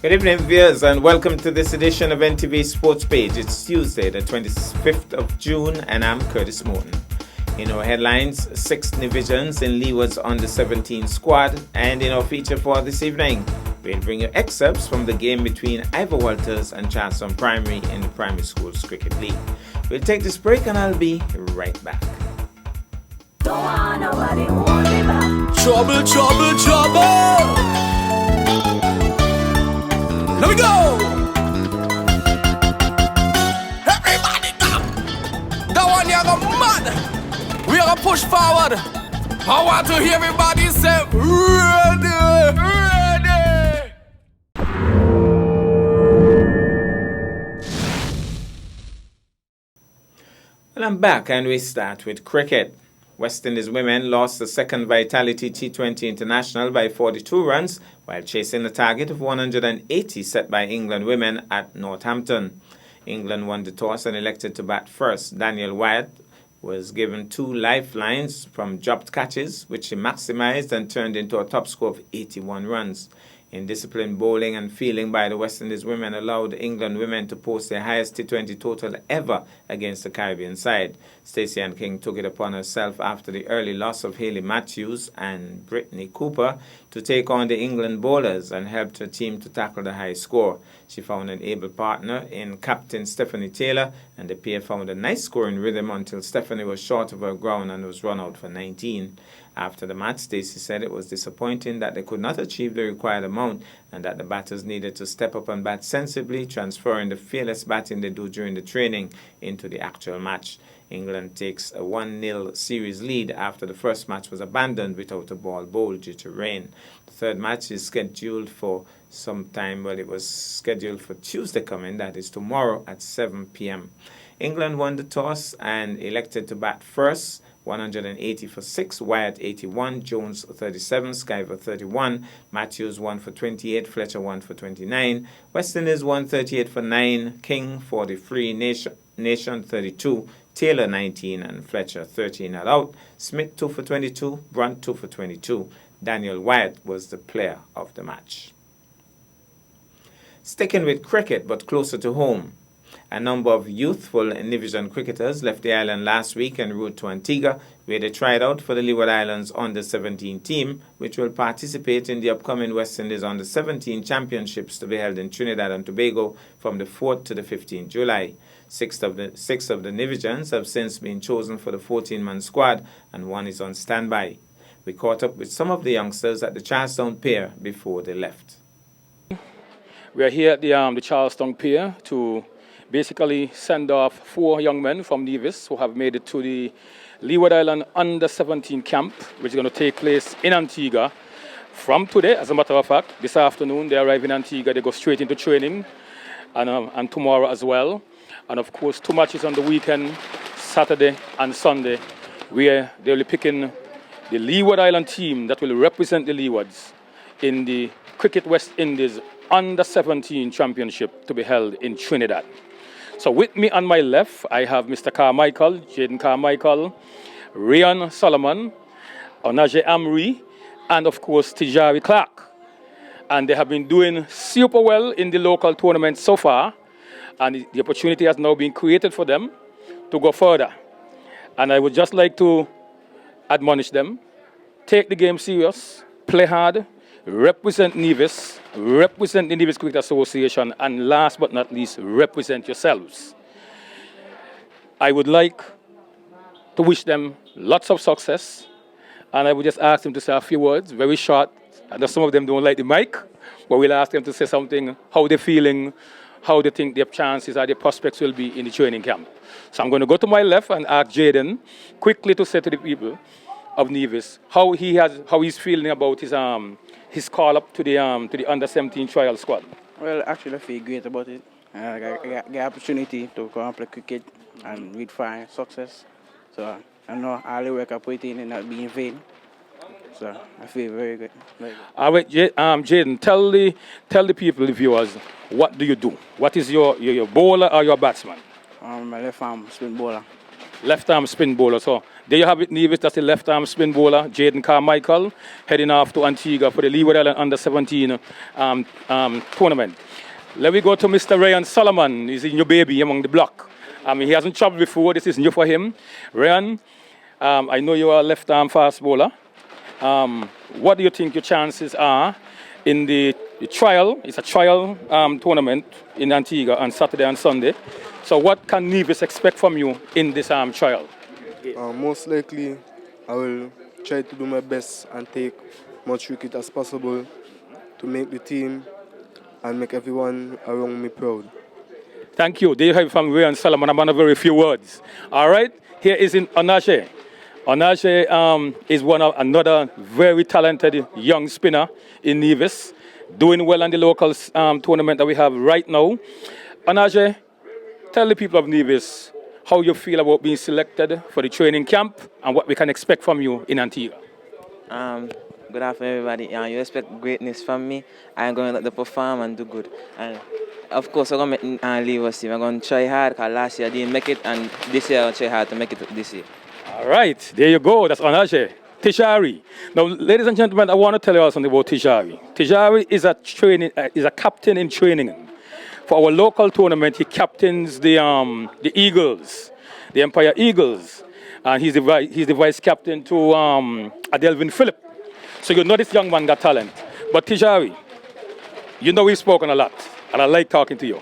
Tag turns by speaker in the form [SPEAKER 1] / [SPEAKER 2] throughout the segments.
[SPEAKER 1] Good evening, viewers, and welcome to this edition of NTV Sports Page. It's Tuesday, the 25th of June, and I'm Curtis Morton. In our headlines, 6 divisions in Leeward's under-17 squad, and in our feature for this evening, we'll bring you excerpts from the game between Ivor Walters and Charleston Primary in the Primary Schools Cricket League. We'll take this break, and I'll be right back.
[SPEAKER 2] Don't want nobody hold me back.
[SPEAKER 3] Trouble, trouble, trouble. Let me go. Everybody come. That one you go mad. We are gonna push forward. I want to hear everybody say ready, ready.
[SPEAKER 1] Well, I'm back, and we start with cricket. West Indies women lost the second Vitality T20 International by 42 runs while chasing a target of 180 set by England women at Northampton. England won the toss and elected to bat first. Daniel Wyatt was given 2 lifelines from dropped catches, which he maximized and turned into a top score of 81 runs. Indisciplined bowling and fielding by the West Indies women allowed England women to post their highest T20 total ever against the Caribbean side. Stacey Ann King took it upon herself after the early loss of Hayley Matthews and Brittany Cooper to take on the England bowlers and helped her team to tackle the high score. She found an able partner in captain Stephanie Taylor, and the pair found a nice scoring rhythm until Stephanie was short of her ground and was run out for 19. After the match, Stacey said it was disappointing that they could not achieve the required amount and that the batters needed to step up and bat sensibly, transferring the fearless batting they do during the training into the actual match. England takes a 1-0 series lead after the first match was abandoned without a ball bowled due to rain. The third match is scheduled for some time. Well, it was scheduled for Tuesday coming, that is tomorrow at 7 p.m. England won the toss and elected to bat first. 180 for 6, Wyatt 81, Jones 37, Skyver 31, Matthews 1 for 28, Fletcher 1 for 29, West Indies 138 for 9, King 43, Nation 32, Taylor 19 and Fletcher 13 not out, Smith 2 for 22, Brunt 2 for 22. Daniel Wyatt was the player of the match. Sticking with cricket but closer to home, a number of youthful Division cricketers left the island last week en route to Antigua, where they tried out for the Leeward Islands under-17 team, which will participate in the upcoming West Indies under-17 championships to be held in Trinidad and Tobago from the 4th to the 15th July. Six of the Divisions have since been chosen for the 14-man squad, and one is on standby. We caught up with some of the youngsters at the Charlestown Pier before they left.
[SPEAKER 4] We are here at the Charlestown Pier to basically send off 4 young men from Nevis who have made it to the Leeward Island under-17 camp, which is going to take place in Antigua from today. As a matter of fact, this afternoon they arrive in Antigua, they go straight into training, and tomorrow as well. And of course, 2 matches on the weekend, Saturday and Sunday, where they'll be picking the Leeward Island team that will represent the Leewards in the Cricket West Indies under-17 championship to be held in Trinidad. So with me on my left, I have Mr. Carmichael, Jaden Carmichael, Ryan Solomon, Onaje Amri, and of course Tijari Clark. And they have been doing super well in the local tournament so far, and the opportunity has now been created for them to go further. And I would just like to admonish them, take the game serious, play hard, represent Nevis, represent the Nevis Cricket Association, and last but not least, represent yourselves. I would like to wish them lots of success, and I would just ask them to say a few words, very short. I know some of them don't like the mic, but we'll ask them to say something, how they're feeling, how they think their chances or their prospects will be in the training camp. So I'm going to go to my left and ask Jaden quickly to say to the people of Nevis how he's feeling about his call up to the under-17 trial squad.
[SPEAKER 5] Well, actually, I feel great about it. I got the opportunity to come and play cricket and with fine success. So I know all the work I put in not being in vain. So I feel very good. Very good.
[SPEAKER 4] All right, Jaden, tell the people, the viewers, what do you do? What is your bowler or your batsman?
[SPEAKER 5] My left arm spin bowler.
[SPEAKER 4] Left arm spin bowler. So There you have it, Nevis. That's the left-arm spin bowler, Jaden Carmichael, heading off to Antigua for the Leeward Island Under-17 tournament. Let me go to Mr. Ryan Solomon. He's a new baby among the block. He hasn't traveled before. This is new for him. Ryan, I know you are a left-arm fast bowler. What do you think your chances are in the trial? It's a trial tournament in Antigua on Saturday and Sunday. So what can Nevis expect from you in this trial?
[SPEAKER 6] Most likely, I will try to do my best and take much cricket as possible to make the team and make everyone around me proud.
[SPEAKER 4] Thank you. There you have it from Ryan Solomon. I'm on a very few words. All right. Here is in Onaje. Onaje is another very talented young spinner in Nevis, doing well in the local tournament that we have right now. Onaje, tell the people of Nevis how you feel about being selected for the training camp and what we can expect from you in Antigua.
[SPEAKER 7] Good afternoon, everybody. You expect greatness from me. I'm going to perform and do good. And of course, I'm going to make leave us. I'm going to try hard because last year I didn't make it, and this year I'll try hard to make it this year.
[SPEAKER 4] All right, there you go. That's Onaje. Tijari. Now, ladies and gentlemen, I want to tell you all something about Tijari. Tijari is a captain in training. For our local tournament, he captains the Eagles, the Empire Eagles, and he's the vice captain to Adelvin Phillip. So you know this young man got talent. But Tijari, you know we've spoken a lot, and I like talking to you.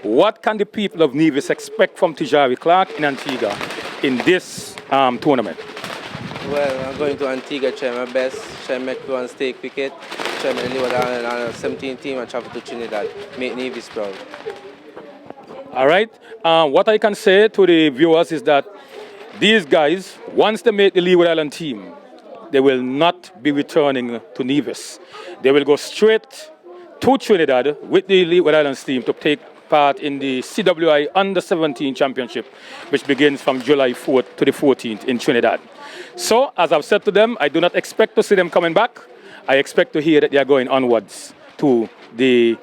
[SPEAKER 4] What can the people of Nevis expect from Tijari Clark in Antigua in this tournament?
[SPEAKER 8] Well, I'm going to Antigua, try my best, try to make one stay cricket, try to live on a 17 team and travel to Trinidad, make Nevis proud.
[SPEAKER 4] All right. What I can say to the viewers is that these guys, once they make the Leeward Island team, they will not be returning to Nevis. They will go straight to Trinidad with the Leeward Islands team to take part in the CWI Under-17 Championship, which begins from July 4th to the 14th in Trinidad. So, as I've said to them, I do not expect to see them coming back. I expect to hear that they are going onwards to the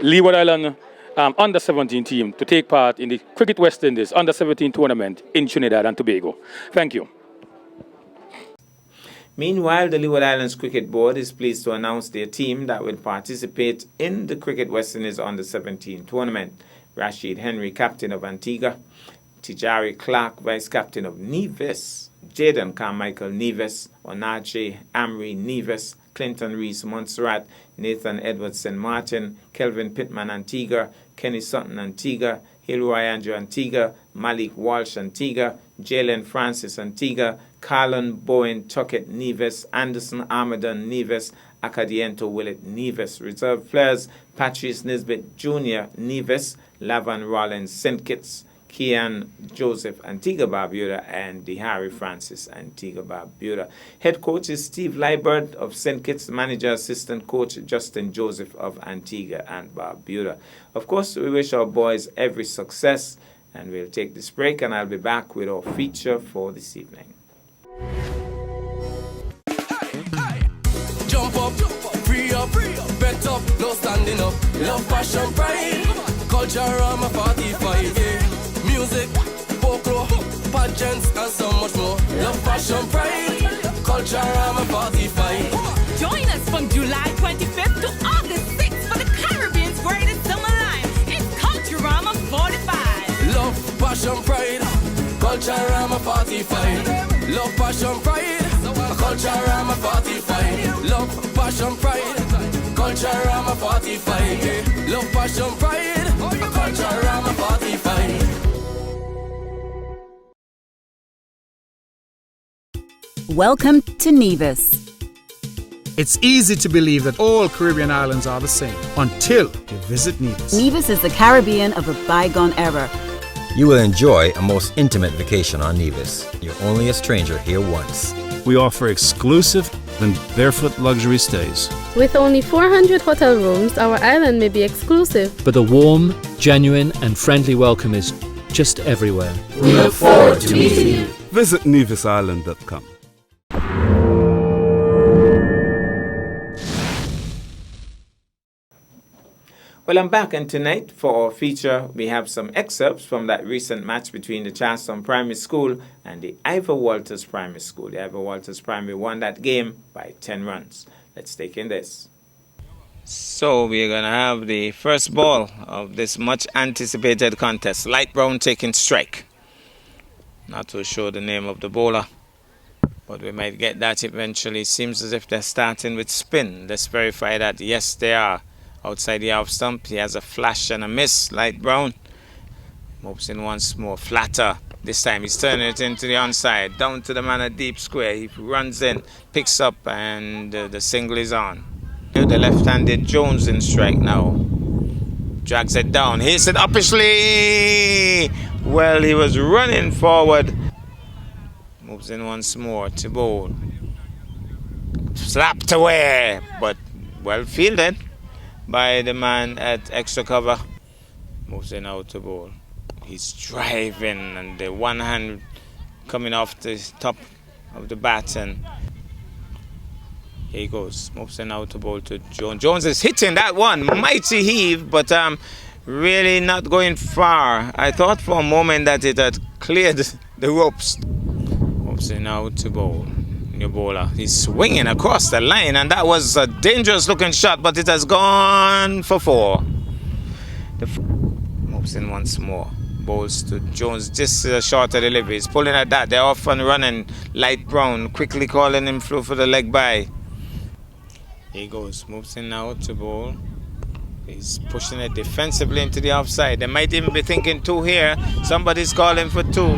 [SPEAKER 4] Leeward Island Under-17 team to take part in the Cricket West Indies Under-17 tournament in Trinidad and Tobago. Thank you.
[SPEAKER 1] Meanwhile, the Leeward Islands Cricket Board is pleased to announce their team that will participate in the Cricket West Indies Under-17 tournament. Rashid Henry, captain of Antigua; Tijari Clark, vice captain of Nevis; Jaden Carmichael, Nevis; Onaje Amri, Nevis; Clinton Reese, Montserrat; Nathan Edwards, St. Martin; Kelvin Pittman, Antigua; Kenny Sutton, Antigua; Hilroy Andrew, Antigua; Malik Walsh, Antigua; Jalen Francis, Antigua; Carlon Bowen Tuckett, Nevis; Anderson Armadan, Nevis; Acadiento Willett, Nevis. Reserve players: Patrice Nisbet Jr., Nevis; Lavan Rollins, St. Kitts; Kian Joseph, Antigua Barbuda; and Dehari Francis, Antigua Barbuda. Head coach is Steve Liebert of St. Kitts. Manager, assistant coach Justin Joseph of Antigua and Barbuda. Of course, we wish our boys every success, and we'll take this break, and I'll be back with our feature for this evening.
[SPEAKER 3] Jump up, free up, bet up, no standing up. Love, passion, pride, culture, I'm a 45, yeah. Music, folklore, pageants, and so much more. Love, passion, pride, culture, I'm a 45.
[SPEAKER 2] Join us from July 25th to August 6th for the Caribbean's greatest summer line. It's Culturama 45.
[SPEAKER 3] Love, passion, pride, culture, I'm a 45. Love, passion, pride, culture, I'm a 45. Love, passion, pride, culture, I'm a 45. Yeah. Love, passion, pride, culture, I'm a 45.
[SPEAKER 9] Welcome to Nevis.
[SPEAKER 10] It's easy to believe that all Caribbean islands are the same until you visit Nevis.
[SPEAKER 9] Nevis is the Caribbean of a bygone era.
[SPEAKER 11] You will enjoy a most intimate vacation on Nevis. You're only a stranger here once.
[SPEAKER 12] We offer exclusive and barefoot luxury stays.
[SPEAKER 13] With only 400 hotel rooms, our island may be exclusive,
[SPEAKER 14] but a warm, genuine and friendly welcome is just everywhere.
[SPEAKER 15] We look forward to meeting you.
[SPEAKER 12] Visit nevisisland.com.
[SPEAKER 1] Well, I'm back, and tonight for our feature, we have some excerpts from that recent match between the Charleston Primary School and the Ivor Walters Primary School. The Ivor Walters Primary won that game by 10 runs. Let's take in this. So we're going to have the first ball of this much anticipated contest. Light Brown taking strike. Not too sure the name of the bowler, but we might get that eventually. Seems as if they're starting with spin. Let's verify that. Yes, they are. Outside the off stump, he has a flash and a miss. Light Brown moves in once more. Flatter. This time he's turning it into the onside. Down to the man at deep square. He runs in, picks up, and the single is on. The left-handed Jones in strike now. Drags it down. Hits it uppishly. Well, he was running forward. Moves in once more to bowl. Slapped away, but well fielded by the man at extra cover. Moves in out to bowl. He's driving, and the one hand coming off the top of the bat, and here he goes. Moves in out to bowl to Jones. Jones is hitting that one. Mighty heave, but really not going far. I thought for a moment that it had cleared the ropes. Moves in out to bowl. New bowler. He's swinging across the line, and that was a dangerous looking shot, but it has gone for 4. Moves in once more. Bowls to Jones. Just a shorter delivery. He's pulling at that. They're off and running. Light Brown quickly calling him through for the leg by. Here he goes. Moves in now to bowl. He's pushing it defensively into the offside. They might even be thinking 2 here. Somebody's calling for 2.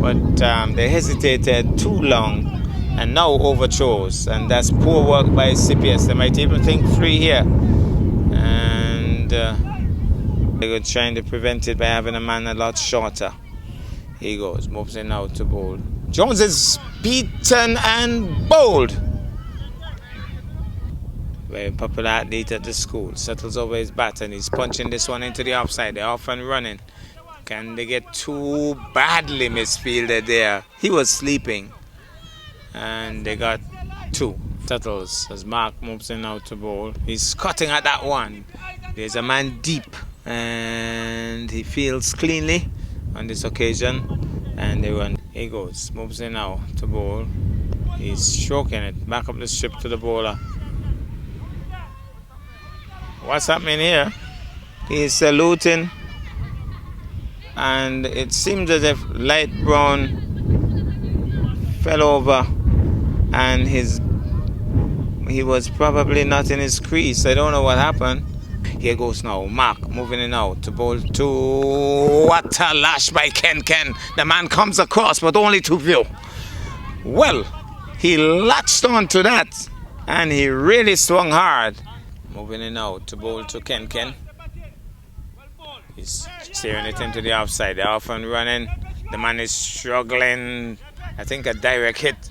[SPEAKER 1] But they hesitated too long. And now overthrows, and that's poor work by CPS. They might even think 3 here, and they were trying to prevent it by having a man a lot shorter. Here he goes, moves in now to bowl. Jones is beaten and bowled. Very popular athlete at the school. Settles over his bat, and he's punching this one into the offside. They're off and running. Can they get too badly misfielded there? He was sleeping. And they got 2. Settles as Mark moves in out to bowl. He's cutting at that one. There's a man deep, and he fields cleanly on this occasion, and they run. Here he goes, moves in now to bowl. He's stroking it back up the strip to the bowler. What's happening here? He's saluting, and it seems as if Light Brown fell over, and he was probably not in his crease. I don't know what happened. Here goes now Mark moving in out to bowl to what a lash by Ken. The man comes across, but only to view. Well, he latched on to that, and he really swung hard. Moving in out to bowl to Ken. He's steering it into the offside. They're off and running. The man is struggling. I think a direct hit.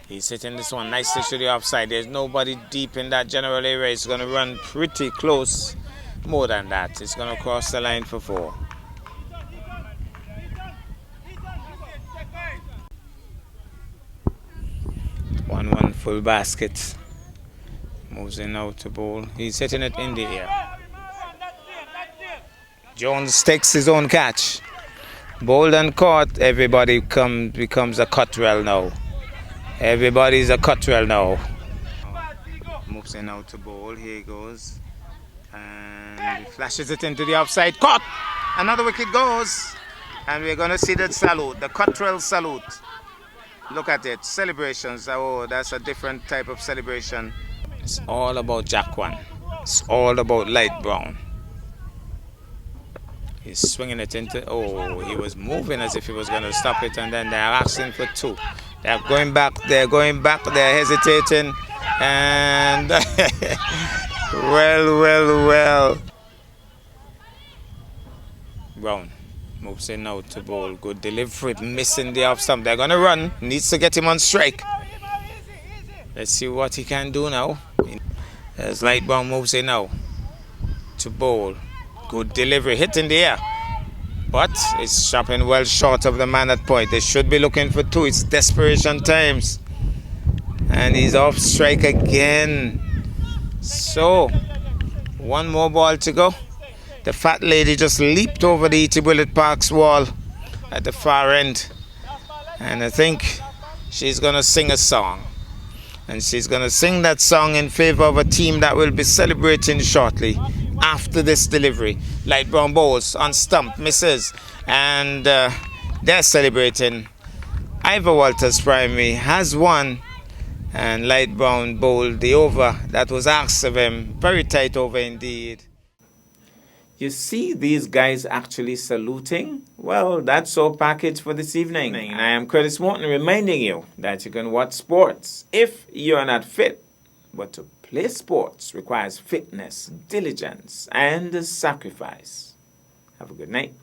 [SPEAKER 1] He's hitting this one nicely to the offside. There's nobody deep in that general area. It's going to run pretty close. More than that. It's going to cross the line for 4. One full basket. Moves in out to bowl. He's hitting it in the air. Jones takes his own catch. Bowled and caught. Everybody becomes a Cottrell now. Everybody's a Cottrell now. Moves in out to bowl. Here he goes. And he flashes it into the offside. Caught! Another wicket goes. And we're going to see that salute. The Cottrell salute. Look at it. Celebrations. Oh, that's a different type of celebration. It's all about Jaquan. It's all about Light Brown. He's swinging it into... Oh, he was moving as if he was going to stop it. And then they're asking for 2. They're going back, they're hesitating, and well. Brown moves in now to bowl. Good delivery, missing the off stump. They're going to run, needs to get him on strike. Let's see what he can do now. As Light Brown moves in now to bowl. Good delivery, hit in the air. But it's chopping well short of the man at point. They should be looking for 2. It's desperation times. And he's off strike again. So One more ball to go. The fat lady just leaped over the E.T. Bullitt Park's wall at the far end. And I think she's going to sing a song. And she's going to sing that song in favor of a team that will be celebrating shortly after this delivery. Light Brown Bowls on stump, misses. And they're celebrating. Ivor Walters Primary has won. And Light Brown bowled the over that was asked of him. Very tight over indeed. You see these guys actually saluting? Well, that's our package for this evening. I am Curtis Morton reminding you that you can watch sports if you are not fit. But to play sports requires fitness, diligence, and sacrifice. Have a good night.